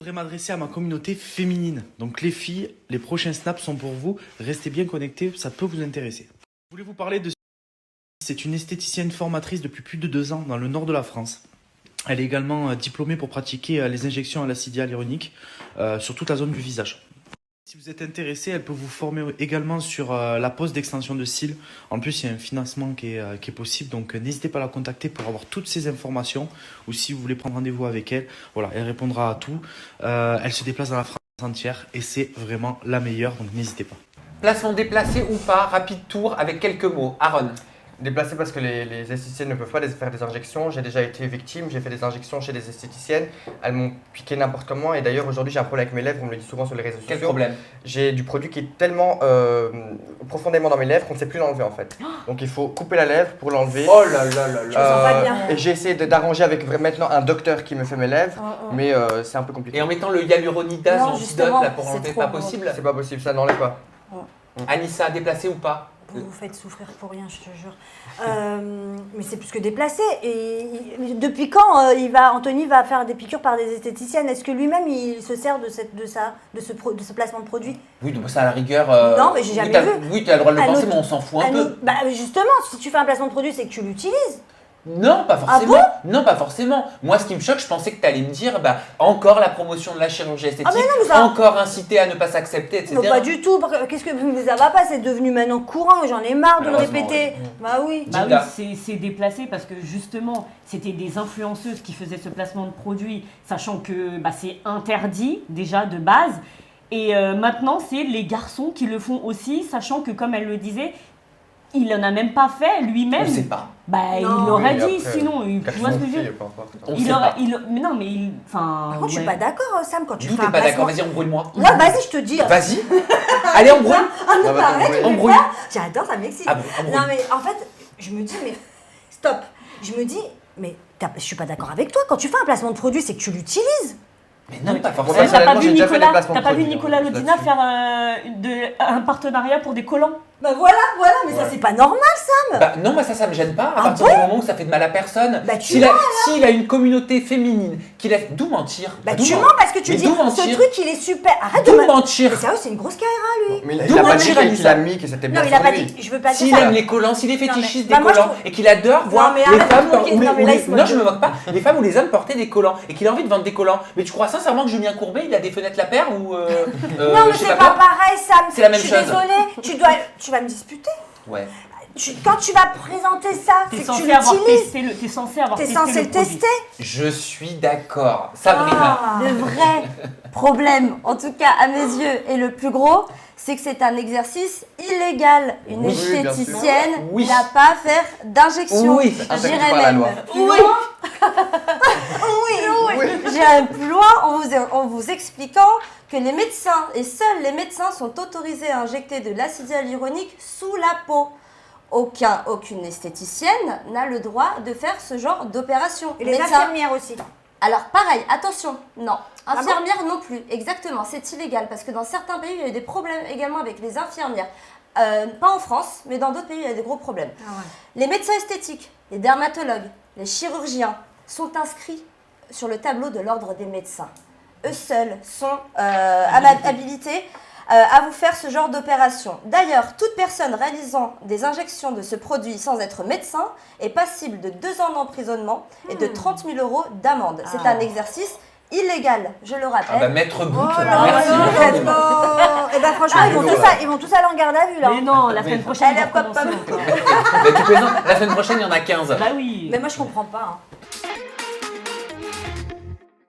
Je voudrais m'adresser à ma communauté féminine. Donc les filles, les prochains snaps sont pour vous. Restez bien connectés, ça peut vous intéresser. Je voulais vous parler de... C'est une esthéticienne formatrice depuis plus de 2 ans dans le nord de la France. Elle est également diplômée pour pratiquer les injections à l'acide hyaluronique sur toute la zone du visage. Si vous êtes intéressé, elle peut vous former également sur la pose d'extension de cils. En plus, il y a un financement qui est possible, donc n'hésitez pas à la contacter pour avoir toutes ces informations. Ou si vous voulez prendre rendez-vous avec elle, voilà, elle répondra à tout. Elle se déplace dans la France entière et c'est vraiment la meilleure, donc n'hésitez pas. Placement déplacé ou pas, rapide tour avec quelques mots. Aaron. Déplacé parce que les esthéticiennes ne peuvent pas faire des injections. J'ai déjà été victime, j'ai fait des injections chez des esthéticiennes. Elles m'ont piqué n'importe comment et d'ailleurs aujourd'hui j'ai un problème avec mes lèvres, on me le dit souvent sur les réseaux sociaux. Quel problème? J'ai du produit qui est tellement profondément dans mes lèvres qu'on ne sait plus l'enlever en fait. Donc il faut couper la lèvre pour l'enlever. Oh là là là là. Je me sens pas bien. Et j'ai essayé d'arranger avec maintenant un docteur qui me fait mes lèvres, mais c'est un peu compliqué. Et en mettant le hyaluronidase Non, en justement, antidote là pour c'est enlever, trop pas gros. possible. C'est pas possible, ça n'enlève pas. Anissa, déplacé ou pas? Vous vous faites souffrir pour rien, je te jure. Mais c'est plus que déplacé. Et depuis quand Anthony va faire des piqûres par des esthéticiennes? Est-ce que lui-même il se sert de ce placement de produit? Oui, donc ça à la rigueur. Non, mais j'ai jamais vu. Oui, tu as le droit de le À penser, notre- mais on s'en fout un peu. Bah justement, si tu fais un placement de produit, c'est que tu l'utilises. Non, pas forcément. Non, pas forcément. Moi, ce qui me choque, je pensais que tu allais me dire, bah, encore la promotion de la chirurgie esthétique, mais non, mais ça- encore inciter à ne pas s'accepter, etc. Non, pas du tout. Qu'est-ce que ça va pas? C'est devenu maintenant courant. J'en ai marre de le Malheureusement, répéter. Bah oui. Bah Gilda. oui, c'est déplacé parce que justement, c'était des influenceuses qui faisaient ce placement de produit, sachant que bah, c'est interdit déjà de base. Et maintenant, c'est les garçons qui le font aussi, sachant que, comme elle le disait, il n'en a même pas fait On lui-même. sait pas. Bah, Non. il l'aurait Oui, dit, après, sinon, tu vois ce que je veux dire. On Il sait aurait, pas. mais non, mais il. Enfin. Par contre, je suis pas d'accord, Sam, quand tu D'où fais t'es un pas d'accord? placement. Vas-y, embrouille-moi. Ouais, vas-y, je te dis. Vas-y. Allez, embrouille. Ah non, Non, mais arrête, attends, tu fais embrouille. ça. J'adore, ça m'excite. Ah bon, embrouille. Non, mais en fait, je me dis, mais stop. Je me dis, mais je suis pas d'accord avec toi. Quand tu fais un placement de produit, c'est que tu l'utilises. Mais non, pas Bon, forcément. bah, T'as pas personnellement, vu j'ai déjà fait des Nicolas, placements de t'as pas vu produits, Nicolas hein, Lodina là-dessus. faire un partenariat pour des collants? Bah voilà, mais ça, Ouais. c'est pas normal, Sam. Bah, non, moi ça me gêne pas, à Ah partir du moment où ça fait de mal à personne. Bah, tu S'il a une communauté féminine, d'où mentir? Bah D'où tu men- mens parce que tu Mais dis, d'où ce mentir? truc, il est super. Arrête de D'où me... mentir? Mais sérieux, c'est une grosse carrière, lui. Mais il D'où a pas mentir, dit qu'il Anissa? a mis, que c'était bien Non, il a sur pas lui. dit, je veux pas dire S'il ça. aime les collants, s'il est fétichiste mais- des bah, moi, je collants trouve- et qu'il adore voir mais les arrête de femmes me moquer. ou les- Non, mais ou là, les- il se moque non, je de- me moque pas, les femmes ou les hommes portaient des collants et qu'il a envie de vendre des collants. Mais tu crois sincèrement que Julien Courbet, il a des fenêtres la paire ou Non, mais je sais c'est pas pas quoi. pareil, Sam. C'est la même Je chose. suis désolée, tu vas me disputer. Ouais. Quand tu vas présenter ça, T'es c'est que tu censé avoir l'utilises. testé t'es censé avoir T'es testé censé le le produit. tester. Je suis d'accord. Sabrina. Ah. Le vrai problème, en tout cas à mes yeux, et le plus gros, c'est que c'est un exercice illégal. Une Oui, bien sûr. esthéticienne Oui. n'a pas à faire d'injection. Oui. Je Interdit dirais par la même loi. plus loin. oui. J'irais même plus loin en vous expliquant que les médecins, et seuls les médecins, sont autorisés à injecter de l'acide hyaluronique sous la peau. Aucune esthéticienne n'a le droit de faire ce genre d'opération. Et les Médecin- infirmières aussi. Alors pareil, attention, non. Ah bon Infirmières non plus, exactement, c'est illégal parce que dans certains pays, il y a eu des problèmes également avec les infirmières. Pas en France, mais dans d'autres pays, il y a des gros problèmes. Les médecins esthétiques, les dermatologues, les chirurgiens sont inscrits sur le tableau de l'ordre des médecins. Eux seuls sont habilités à vous faire ce genre d'opération. D'ailleurs, toute personne réalisant des injections de ce produit sans être médecin est passible de 2 ans d'emprisonnement et de 30 000 € d'amende. C'est un exercice illégal, je le Ah bah rappelle. Maître Bout, Oh là merci. là, beaucoup. vraiment. Et ben franchement, ils vont tous aller en garde à vue là. Mais non, la semaine prochaine, Allez, ils vont hop, hop, recommencer hop. encore. Mais tu plaisantes, la semaine prochaine, il y en a 15. Bah oui. Mais moi je comprends pas. Hein.